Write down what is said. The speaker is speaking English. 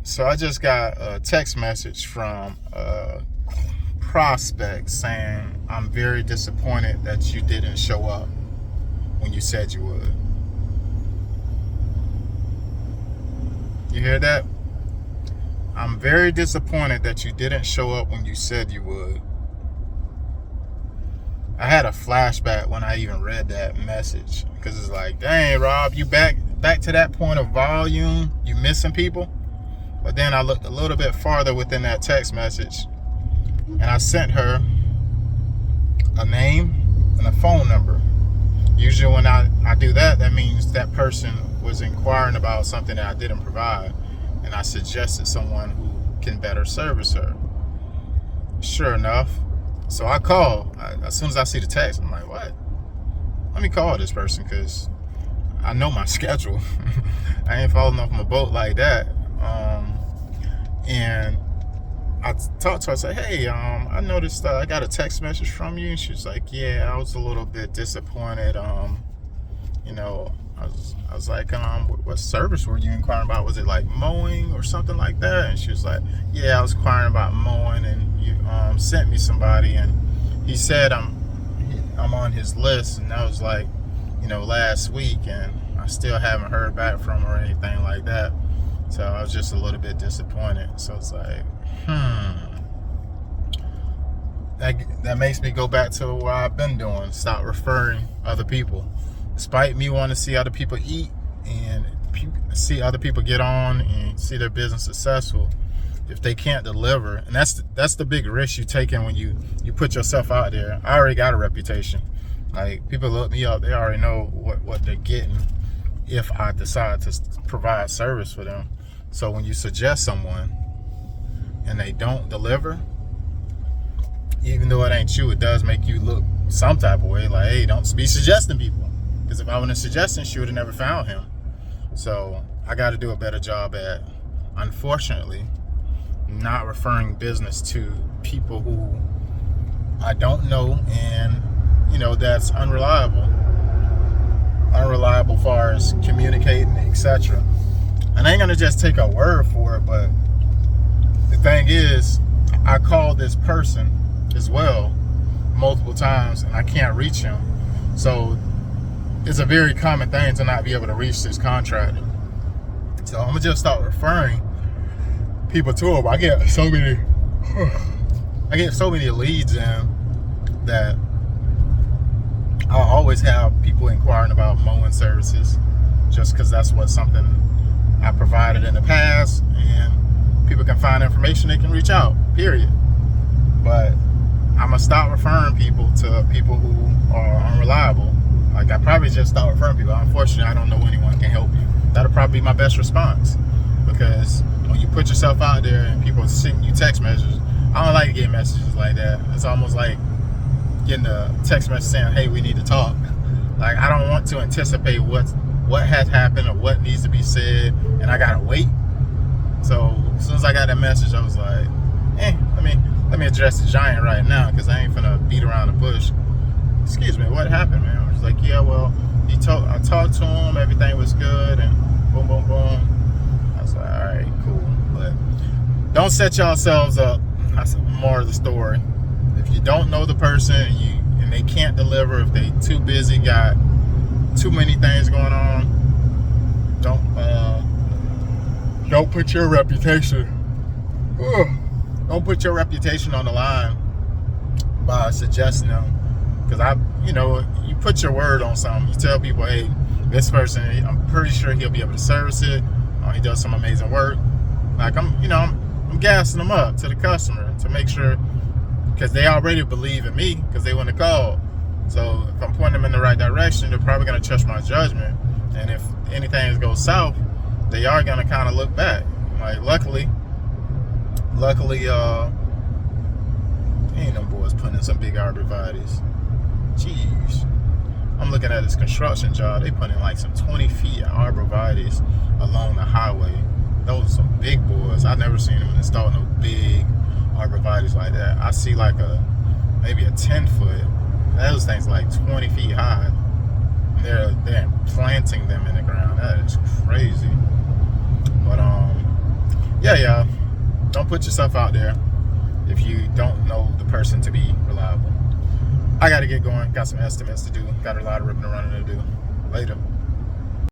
So I just got a text message from a prospect saying, I'm very disappointed that you didn't show up when you said you would. You hear that? I'm very disappointed that you didn't show up when you said you would. I had a flashback when I even read that message, because it's like, dang, Rob, you back to that point of volume, you missing people? But then I looked a little bit farther within that text message, and I sent her a name and a phone number. Usually when I do that, that means that person was inquiring about something that I didn't provide, and I suggested someone who can better service her. Sure enough, so I call. As soon as I see the text, I'm like, what? Let me call this person, because I know my schedule. I ain't falling off my boat like that. And I talked to her. I said, hey, I noticed I got a text message from you. And she was like, yeah, I was a little bit disappointed. I was like, what service were you inquiring about? Was it like mowing or something like that? And she was like, yeah, I was inquiring about mowing, and you sent me somebody, and he said I'm on his list, and that was like, last week, and I still haven't heard back from her or anything like that. So I was just a little bit disappointed. So it's like, that makes me go back to what I've been doing. Stop referring other people. Despite me wanting to see other people eat and see other people get on and see their business successful, if they can't deliver, and that's the big risk you taking when you put yourself out there. I already got a reputation. Like, people look me up, they already know what they're getting if I decide to provide service for them. So when you suggest someone and they don't deliver, even though it ain't you, it does make you look some type of way. Like, hey, don't be suggesting people. Because if I wouldn't have suggested, she would have never found him. So I got to do a better job at, unfortunately, not referring business to people who I don't know, and that's unreliable far as communicating, etc. And I ain't gonna just take a word for it, but the thing is, I called this person as well multiple times and I can't reach him. So it's a very common thing to not be able to reach this contractor. So I'm gonna just start referring people to him. I get so many leads in that I'll always have people inquiring about mowing services, just because that's something I provided in the past, and people can find information, they can reach out, period. But I'm gonna stop referring people to people who are unreliable. Like, I probably just start referring people. Unfortunately, I don't know anyone can help you. That'll probably be my best response, because when you put yourself out there and people send you text messages, I don't like to get messages like that. It's almost like getting a text message saying, hey, we need to talk. Like, I don't want to anticipate what has happened or what needs to be said, and I gotta wait. So as soon as I got that message, I was like, let me address the giant right now, because I ain't finna beat around the bush. Excuse me, what happened, man? I was like, yeah, well, I talked to him, everything was good, and boom, boom, boom. I was like, all right, cool. But don't set yourselves up. That's more of the story. If you don't know the person and they can't deliver, if they too busy, got too many things going on, don't put your reputation on the line by suggesting them. Because you put your word on something. You tell people, hey, this person, I'm pretty sure he'll be able to service it. He does some amazing work. Like, I'm gassing them up to the customer to make sure, because they already believe in me, because they wouldn't have called. So if I'm pointing them in the right direction, they're probably going to trust my judgment. And if anything goes south, they are going to kind of look back. Like, luckily, ain't them boys putting in some big arborvitaes. Jeez. I'm looking at this construction job. They put in like some 20 feet of arborvitaes along the highway. Those are some big boys. I've never seen them install no big arborvitaes like that. I see like maybe a 10 foot. Those things like 20 feet high. They're planting them in the ground. That is crazy. But yeah, y'all, don't put yourself out there if you don't know the person to be reliable. I got to get going. Got some estimates to do. Got a lot of ripping and running to do. Later.